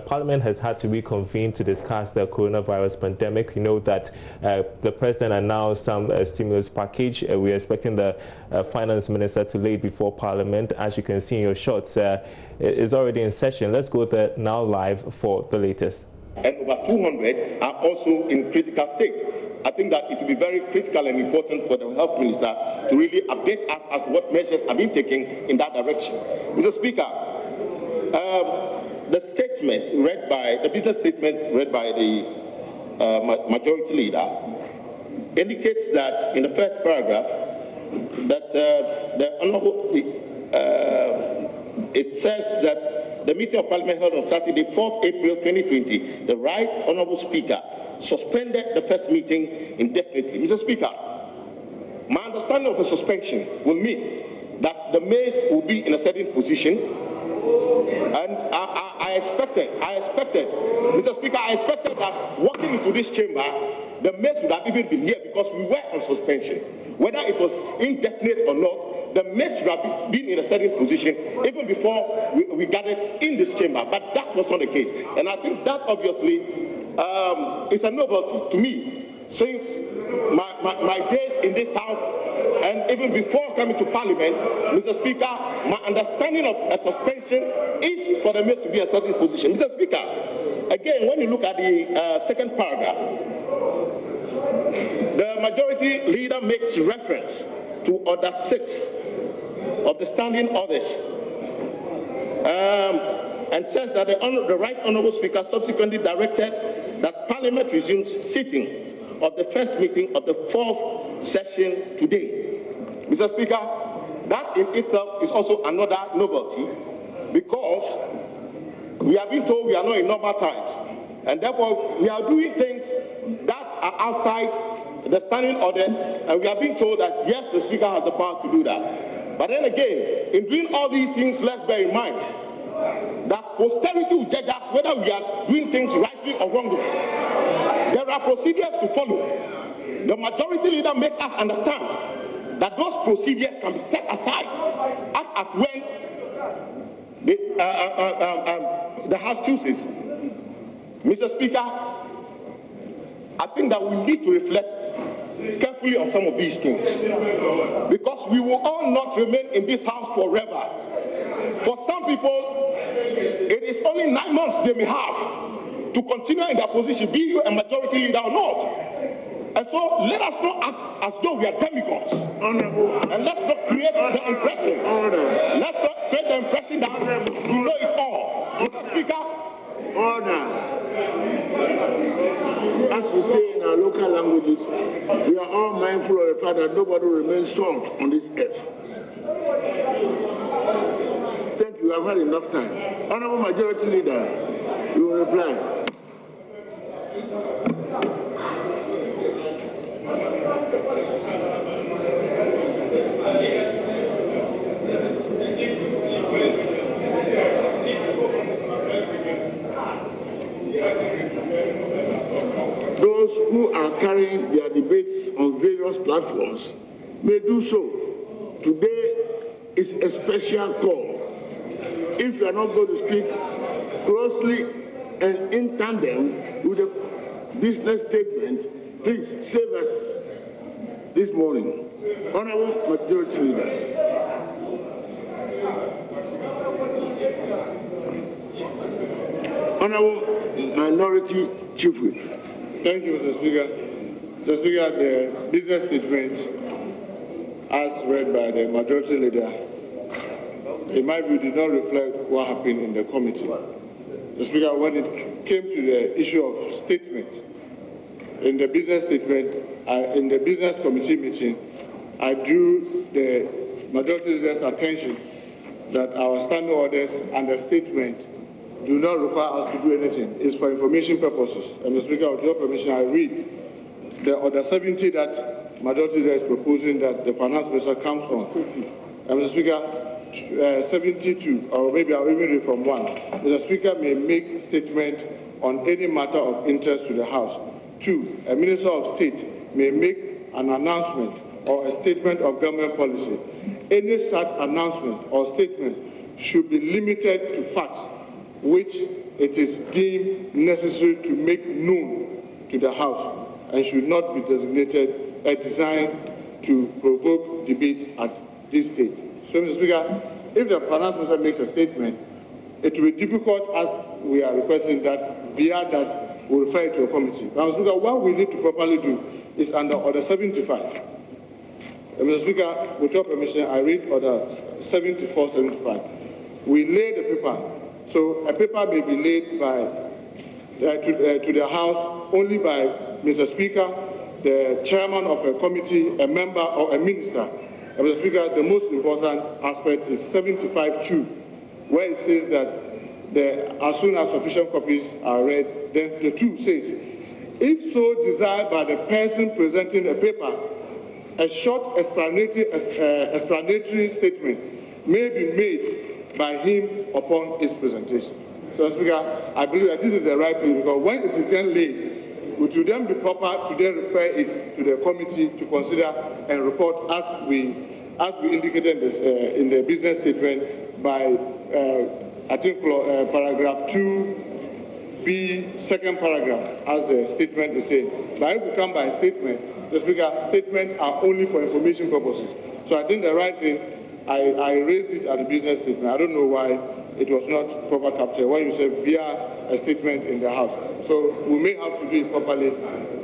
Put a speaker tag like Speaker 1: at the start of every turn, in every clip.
Speaker 1: Parliament has had to reconvene to discuss the coronavirus pandemic. You know that the President announced some stimulus package. We're expecting the Finance Minister to lay it before Parliament. As you can see in your shots, it's already in session. Let's go there now live for the latest.
Speaker 2: And over 200 are also in critical state. I think that it will be very critical and important for the Health Minister to really update us as to what measures are being taken in that direction. Mr. Speaker, the statement read by the business statement read by the majority leader indicates that in the first paragraph that the honourable it says that the meeting of Parliament held on Saturday, 4th April 2020, the Right Honourable Speaker suspended the first meeting indefinitely. Mr. Speaker, my understanding of the suspension will mean that the maize will be in a certain position, and I expected, Mr. Speaker, I expected that walking into this chamber, the maize would have even been here because we were on suspension. Whether it was indefinite or not, the maize should have been in a certain position even before we gathered in this chamber, but that was not the case. And I think that obviously is a novelty to me since my days in this house and even before coming to Parliament. Mr. Speaker, my understanding of a suspension is for the maize to be in a certain position. Mr. Speaker, again, when you look at the second paragraph, the majority leader makes reference to Order 6 of the Standing Orders and says that the Right Honourable Speaker subsequently directed that Parliament resumes sitting of the first meeting of the 4th session today. Mr. Speaker, that in itself is also another novelty because we are being told we are not in normal times, and therefore we are doing things that are outside the standing orders, and we are being told that yes, the Speaker has the power to do that. But then again, in doing all these things, let's bear in mind that posterity will judge us whether we are doing things rightly or wrongly. There are procedures to follow. The majority leader makes us understand that those procedures can be set aside as at when the House chooses. Mr. Speaker, I think that we need to reflect carefully on some of these things, because we will all not remain in this house forever. For some people, it is only 9 months they may have to continue in their position, be you a majority leader or not. And so let us not act as though we are demigods. And let's not create the impression. Let's not create the impression that we know it all. Mr. Speaker.
Speaker 3: Order. As we say in our local languages, we are all mindful of the fact that nobody remains salt on this earth. Thank you. I've had enough time. Honourable Majority Leader, you will reply. Those who are carrying their debates on various platforms may do so. Today is a special call. If you are not going to speak closely and in tandem with the business statement, please save us this morning. Honourable Majority Leader. Honourable Minority Chief Whip.
Speaker 4: Thank you, Mr. Speaker. Mr. Speaker, the business statement, as read by the majority leader, in my view, did not reflect what happened in the committee. Mr. Speaker, when it came to the issue of statement, in the business statement, in the business committee meeting, I drew the majority leader's attention that our standing orders and the statement do not require us to do anything. It's for information purposes. And Mr. Speaker, with your permission, I read the Order 70 that majority leader is proposing that the finance minister comes on. And Mr. Speaker, 72, or maybe I'll even read from 1. Mr. Speaker may make statement on any matter of interest to the House. 2, a Minister of State may make an announcement or a statement of government policy. Any such announcement or statement should be limited to facts which it is deemed necessary to make known to the House and should not be designated a design to provoke debate at this stage. So, Mr. Speaker, if the Finance Minister makes a statement, it will be difficult, as we are requesting that via that we refer it to a committee. Now, Mr. Speaker, what we need to properly do is under Order 75. Mr. Speaker, with your permission, I read Order 74-75. We lay the paper, so a paper may be laid by to the House only by Mr. Speaker, the chairman of a committee, a member, or a minister. Mr. Speaker, the most important aspect is 75(2), where it says that as soon as sufficient copies are read, then the 2 says, if so desired by the person presenting a paper, a short explanatory statement may be made by him upon his presentation. So, Mr. Speaker, I believe that this is the right place, because when it is then laid, it will then be proper to then refer it to the committee to consider and report, as we indicated in the business statement by, I think, paragraph 2B, second paragraph, as the statement is saying. But if we come by a statement, Mr. Speaker, statements are only for information purposes. So I think the right thing, I raised it at the business statement. I don't know why it was not proper captured, when you said via a statement in the House. So we may have to do it properly.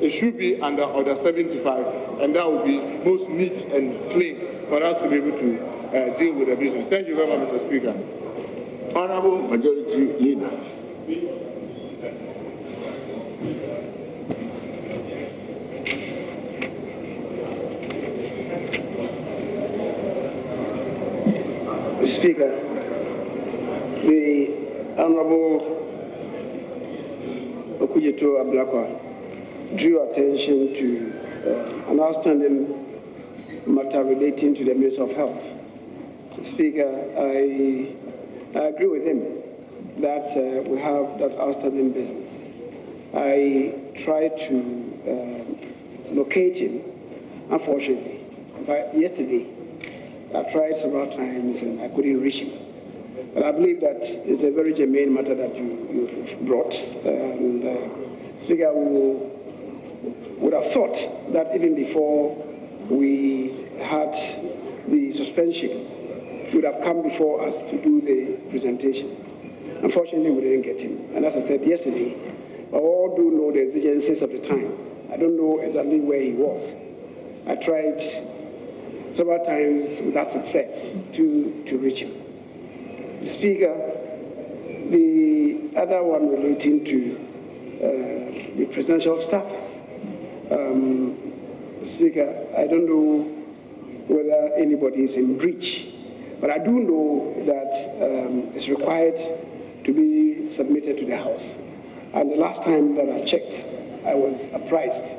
Speaker 4: It should be under Order 75, and that will be most neat and clean for us to be able to deal with the business. Thank you very much, Mr. Speaker.
Speaker 3: Honorable Majority Leader.
Speaker 5: Mr. Speaker, the Honorable Okuyeto Ablakwa drew attention to an outstanding matter relating to the Minister of Health. Speaker, I agree with him that we have that outstanding business. I tried to locate him, unfortunately. In fact, yesterday, I tried several times and I couldn't reach him. But I believe that it's a very germane matter that you've brought. Speaker, we would have thought that even before we had the suspension, he would have come before us to do the presentation. Unfortunately, we didn't get him. And as I said yesterday, we all do know the exigencies of the time. I don't know exactly where he was. I tried several times without success to reach him. Speaker, the other one relating to the presidential staffers. Speaker, I don't know whether anybody is in breach, but I do know that it's required to be submitted to the House. And the last time that I checked, I was apprised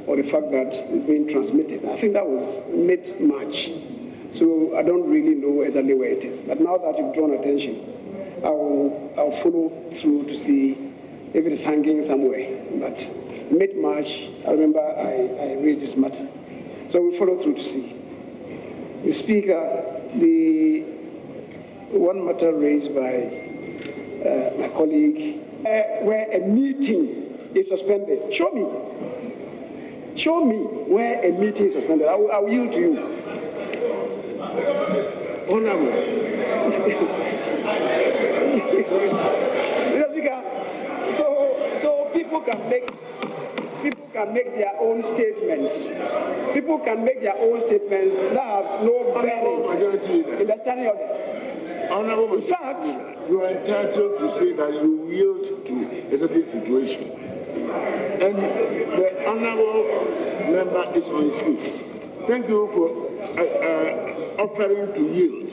Speaker 5: of the fact that it's being transmitted. I think that was mid-March. So I don't really know exactly where it is. But now that you've drawn attention, I'll follow through to see if it is hanging somewhere. But mid-March, I remember I raised this matter. So we'll follow through to see. The Speaker, the one matter raised by my colleague, where a meeting is suspended. Show me where a meeting is suspended. I will yield to you. Honorable. Mr. Speaker, so people can make their own statements. People can make their own statements that have no bearing in the study of this.
Speaker 3: Honorable,
Speaker 5: in fact,
Speaker 3: you are entitled to say that you yield to a certain situation. And the honorable member is on his feet. Thank you for offering to yield.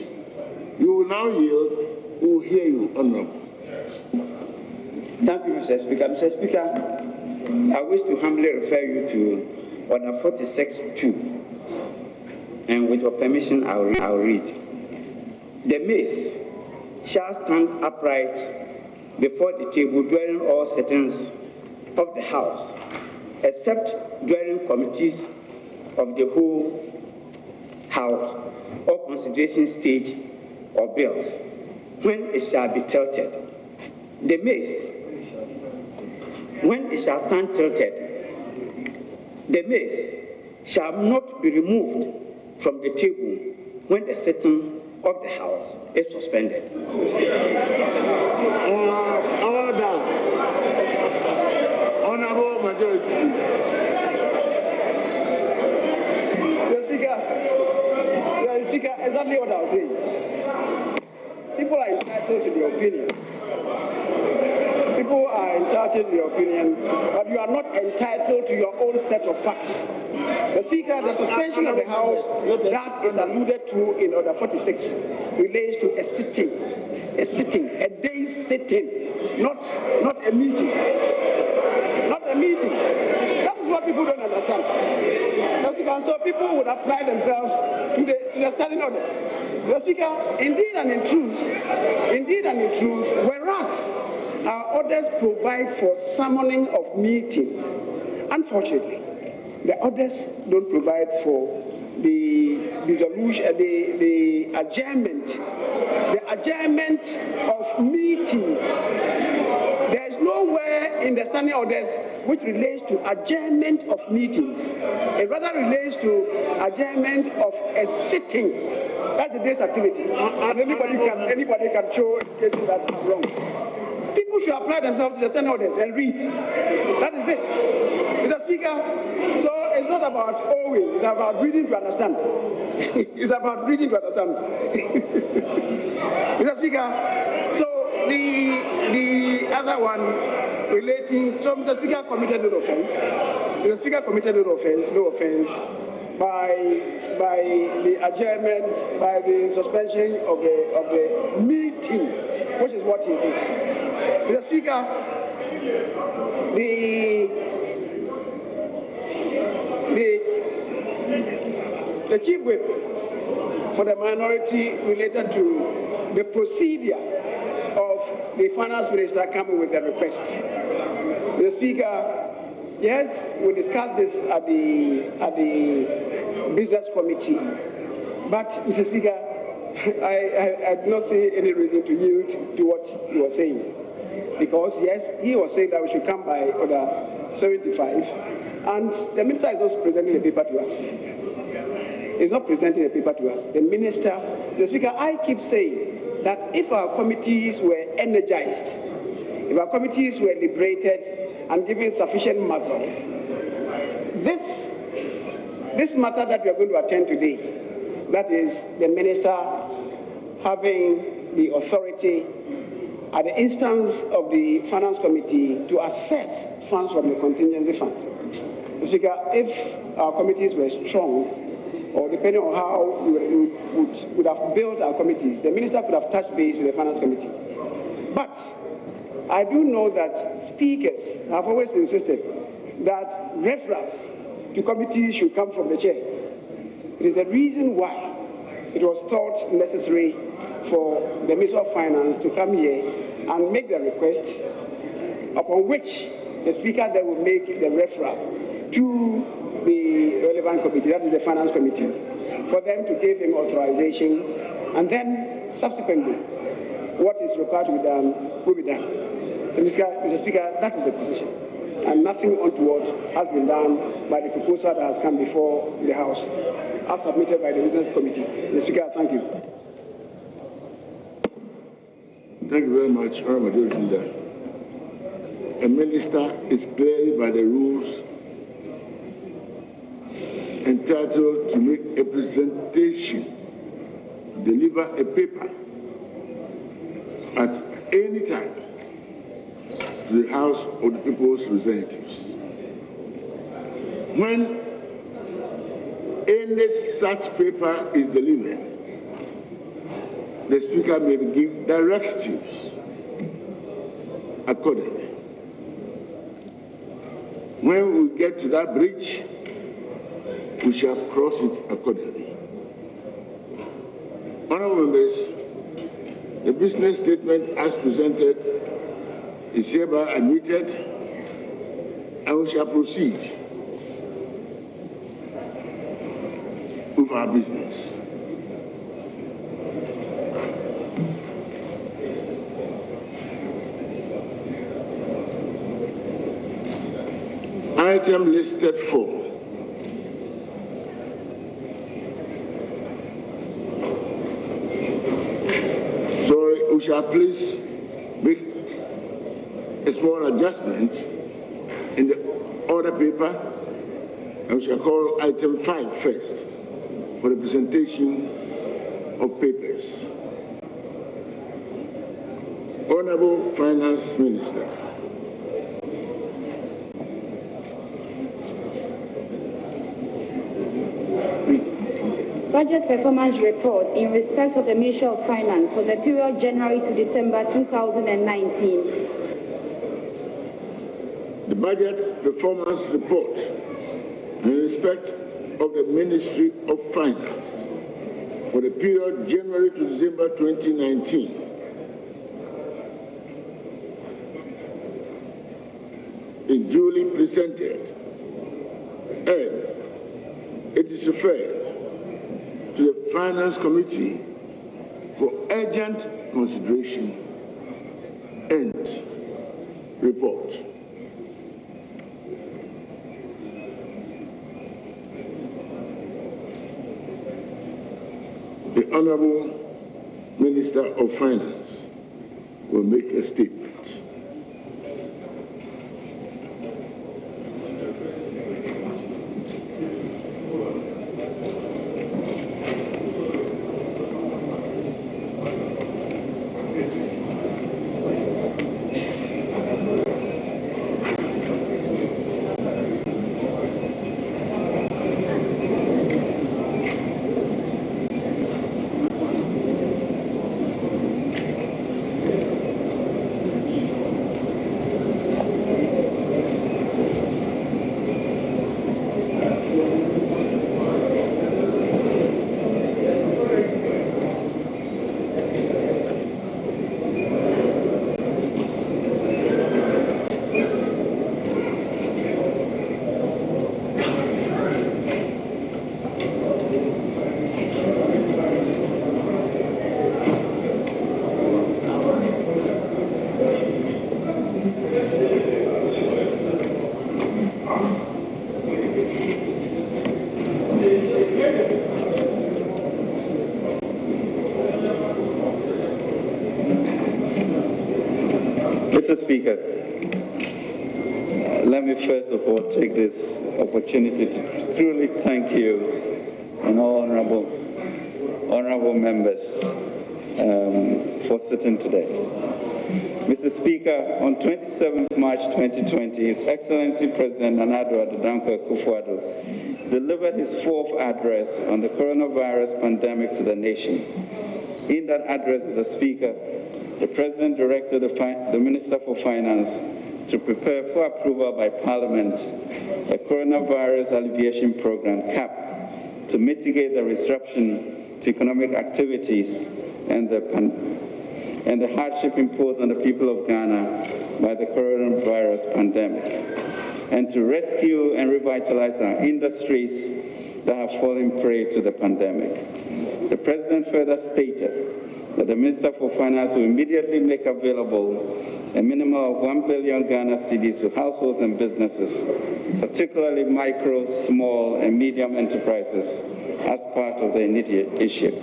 Speaker 3: You will now yield. We will hear you, honorable.
Speaker 6: Thank you, Mr. Speaker. Mr. Speaker, I wish to humbly refer you to Order 46-2. And with your permission, I'll read. The mace shall stand upright before the table during all sittings of the House, except during committees of the whole House or consideration stage of bills, when it shall be tilted. The mace, when it shall stand tilted, the mace shall not be removed from the table when the sitting of the House is suspended.
Speaker 3: Order. Honorable Majority.
Speaker 5: Mr. Speaker, exactly what I was saying. People are entitled to their opinion. People are entitled to their opinion, but you are not entitled to your own set of facts. The Speaker, the suspension of the House that is alluded to in Order 46 relates to a sitting, a day's sitting, not a meeting. Not a meeting. That is what people don't understand. And so people would apply themselves to the standing orders. The Speaker, indeed and in truth, whereas our orders provide for summoning of meetings, unfortunately, the orders don't provide for the dissolution, the adjournment of meetings. There is nowhere in the standing orders which relates to adjournment of meetings. It rather relates to adjournment of a sitting. That's the day's activity. And anybody can show indication that I'm wrong. People should apply themselves to the standing orders and read. That is it. Mr. Speaker, so it's not about owing, it's about reading to understand. It's about reading to understand. Mr. Speaker, so the other one relating, so Mr. Speaker committed no offense. Mr. Speaker committed no offense by the adjournment, by the suspension of the meeting, which is what he did. Mr. Speaker, the chief whip for the minority related to the procedure of the finance minister coming with a request. Mr. Speaker, yes, we discussed this at the business committee, but Mr. Speaker, I do not see any reason to yield to what he was saying. Because yes, he was saying that we should come by Order 75, and the minister is not presenting a paper to us. He's not presenting a paper to us. The minister, the Speaker, I keep saying that if our committees were energized, if our committees were liberated and given sufficient muscle, this matter that we are going to attend today, that is the minister having the authority at the instance of the Finance Committee to assess funds from the contingency fund. Mr. Speaker, if our committees were strong, or depending on how we would have built our committees, the minister could have touched base with the Finance Committee. But I do know that speakers have always insisted that referrals to committees should come from the chair. It is the reason why it was thought necessary for the Minister of Finance to come here and make the request, upon which the Speaker then will make the referral to the relevant committee, that is the Finance Committee, for them to give him authorization, and then subsequently what is required to be done will be done. So, Mr. Speaker, that is the position. And nothing untoward has been done by the proposal that has come before the House, as submitted by the Business Committee. Mr. Speaker, thank you.
Speaker 3: Thank you very much, Honourable Majority Leader. A minister is clearly by the rules entitled to make a presentation, deliver a paper at any time to the House of the People's Representatives. When any such paper is delivered, the Speaker may give directives accordingly. When we get to that bridge, we shall cross it accordingly. Honourable members, the business statement as presented is hereby admitted, and we shall proceed with our business. item listed for. We shall please make a small adjustment in the order paper, and we shall call item 5 first for the presentation of papers. Honorable Finance Minister.
Speaker 7: Budget Performance Report in respect of the Ministry of Finance for the period January to December 2019.
Speaker 3: The Budget Performance Report in respect of the Ministry of Finance for the period January to December 2019. Is duly presented and it is referred to the Finance Committee for urgent consideration and report. The Honorable Minister of Finance will make a statement.
Speaker 6: Mr. Speaker, let me first of all take this opportunity to truly thank you and all honorable members for sitting today. Mr. Speaker, on 27th March 2020, His Excellency President Nana Addo Dankwa Akufo-Addo delivered his 4th address on the coronavirus pandemic to the nation. In that address, Mr. Speaker, the President directed the Minister for Finance to prepare for approval by Parliament a coronavirus alleviation program, CAP, to mitigate the disruption to economic activities and the hardship imposed on the people of Ghana by the coronavirus pandemic, and to rescue and revitalize our industries that have fallen prey to the pandemic. The President further stated that the Minister for Finance will immediately make available a minimum of 1 billion Ghana cedis to households and businesses, particularly micro, small, and medium enterprises, as part of the initiative.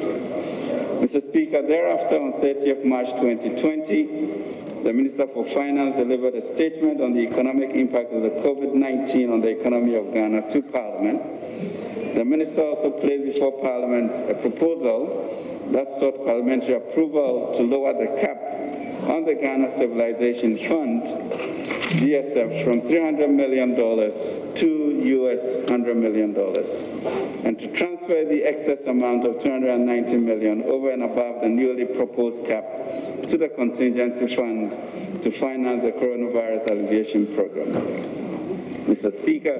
Speaker 6: Mr. Speaker, thereafter, on 30th March 2020, the Minister for Finance delivered a statement on the economic impact of the COVID-19 on the economy of Ghana to Parliament. The Minister also placed before Parliament a proposal that sought parliamentary approval to lower the cap on the Ghana Stabilization Fund, GSF, from $300 million to $100 million, and to transfer the excess amount of $290 million over and above the newly proposed cap to the contingency fund to finance the coronavirus alleviation program. Mr. Speaker,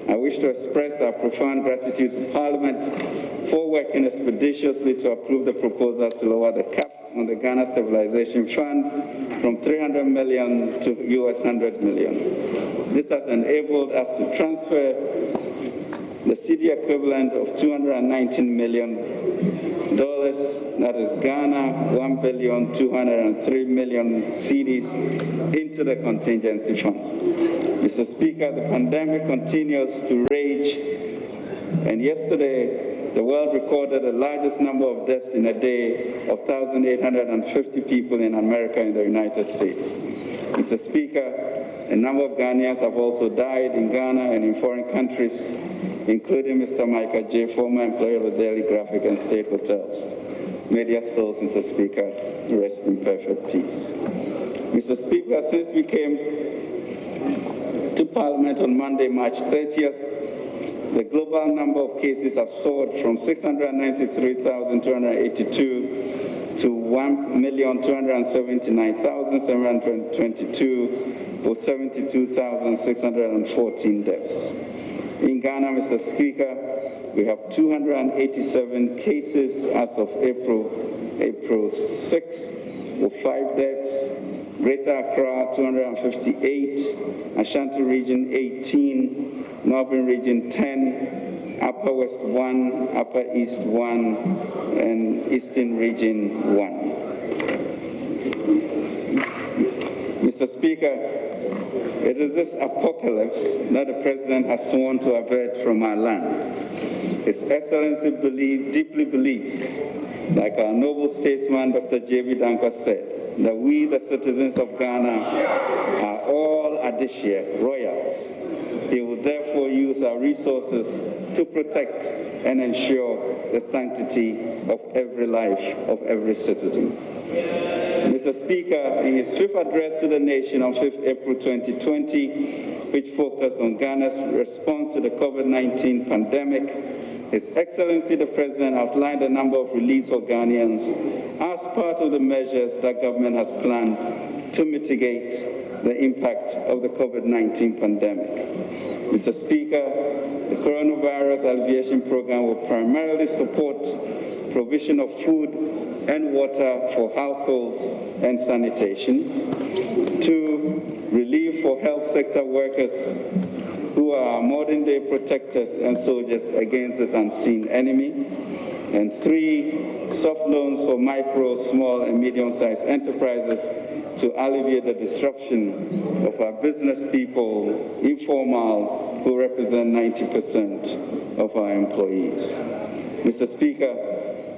Speaker 6: I wish to express our profound gratitude to Parliament for working expeditiously to approve the proposal to lower the cap on the Ghana Stabilization Fund from $300 million to $100 million. This has enabled us to transfer the cedi equivalent of $219 million, that is Ghana 1,203,000,000 cedis, into the contingency fund. Mr. Speaker, the pandemic continues to rage, and yesterday the world recorded the largest number of deaths in a day of 1,850 people in America and the United States. Mr. Speaker, a number of Ghanaians have also died in Ghana and in foreign countries, including Mr. Michael J., former employee of the Daily Graphic and State Hotels. May their souls, Mr. Speaker, rest in perfect peace. Mr. Speaker, since we came to Parliament on Monday, March 30th, the global number of cases have soared from 693,282 to 1,279,722, or 72,614 deaths. In Ghana, Mr. Speaker, we have 287 cases as of April 6, with 5 deaths. Greater Accra, 258, Ashanti Region, 18, Northern Region, 10, Upper West, 1, Upper East, 1, and Eastern Region, 1. Mr. Speaker, it is this apocalypse that the President has sworn to avert from our land. His Excellency deeply believes, like our noble statesman Dr. J.B. Dankwa said, that we, the citizens of Ghana, are all Adishia royals. He will therefore use our resources to protect and ensure the sanctity of every life of every citizen. Mr. Speaker, in his fifth address to the nation on 5th April 2020, which focused on Ghana's response to the COVID-19 pandemic, His Excellency the President outlined a number of reliefs for Ghanaians as part of the measures that government has planned to mitigate the impact of the COVID-19 pandemic. Mr. Speaker, the coronavirus alleviation program will primarily support provision of food and water for households and sanitation. 2, relief for health sector workers who are modern-day protectors and soldiers against this unseen enemy. And 3, soft loans for micro, small, and medium-sized enterprises to alleviate the disruption of our business people, informal, who represent 90% of our employees. Mr. Speaker,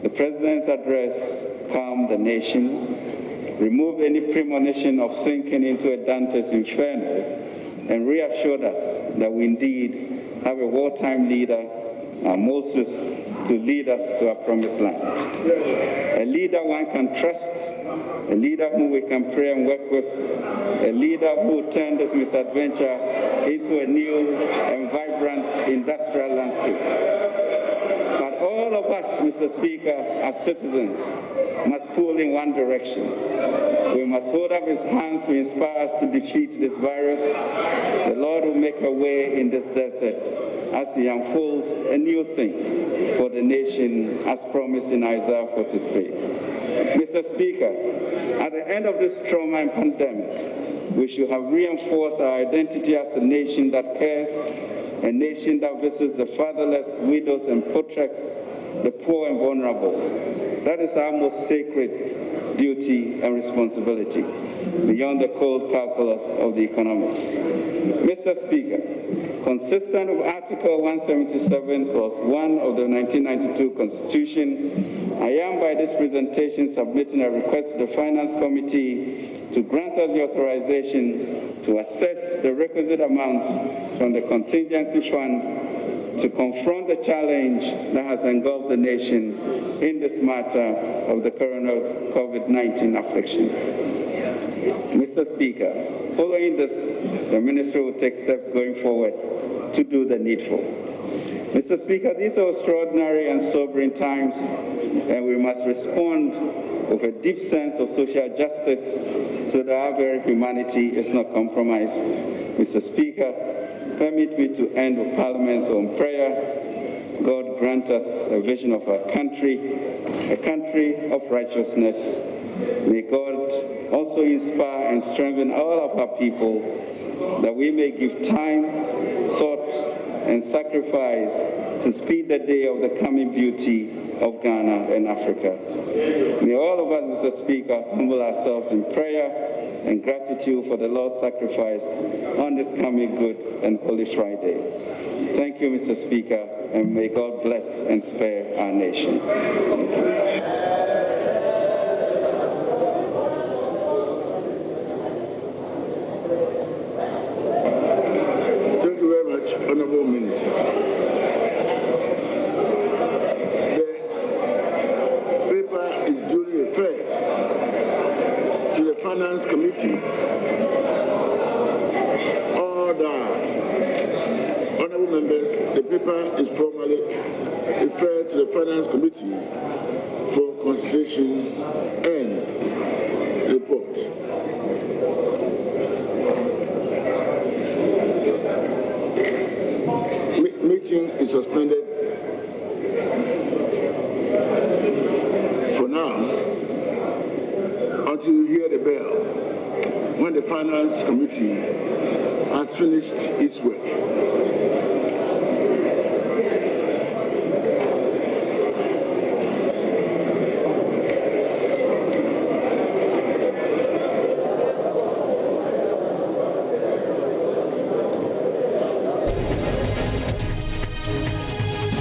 Speaker 6: the President's address calmed the nation, removed any premonition of sinking into a Dante's Inferno, and reassured us that we indeed have a wartime leader, Moses, to lead us to our promised land. A leader one can trust, a leader whom we can pray and work with, a leader who turned this misadventure into a new and vibrant industrial landscape. But all of us, Mr. Speaker, as citizens, must pull in one direction. We must hold up his hands to inspire us to defeat this virus. The Lord will make a way in this desert as he unfolds a new thing for the nation, as promised in Isaiah 43. Mr. Speaker, at the end of this trauma and pandemic, we should have reinforced our identity as a nation that cares, a nation that visits the fatherless, widows, and portraits the poor and vulnerable. That is our most sacred duty and responsibility, beyond the cold calculus of the economics. Mr. Speaker, consistent with Article 177 clause 1 of the 1992 Constitution, I am by this presentation submitting a request to the Finance Committee to grant us the authorization to assess the requisite amounts from the contingency fund to confront the challenge that has engulfed the nation in this matter of the COVID-19 affliction. Mr. Speaker, following this, the Ministry will take steps going forward to do the needful. Mr. Speaker, these are extraordinary and sobering times, and we must respond with a deep sense of social justice so that our very humanity is not compromised. Mr. Speaker, permit me to end with Parliament's own prayer. God grant us a vision of our country, a country of righteousness. May God also inspire and strengthen all of our people that we may give time, thought, and sacrifice to speed the day of the coming beauty of Ghana and Africa. May all of us, Mr. Speaker, humble ourselves in prayer and gratitude for the Lord's sacrifice on this coming Good and Holy Friday. Thank you, Mr. Speaker, and may God bless and spare our nation.
Speaker 3: Thank you very much, Honorable Minister. The paper is duly referred to the Finance Committee. Order. Honorable members, the paper is formally referred to the Finance Committee for consideration and report. Meeting is suspended for now until you hear the bell when the Finance Committee has finished its work.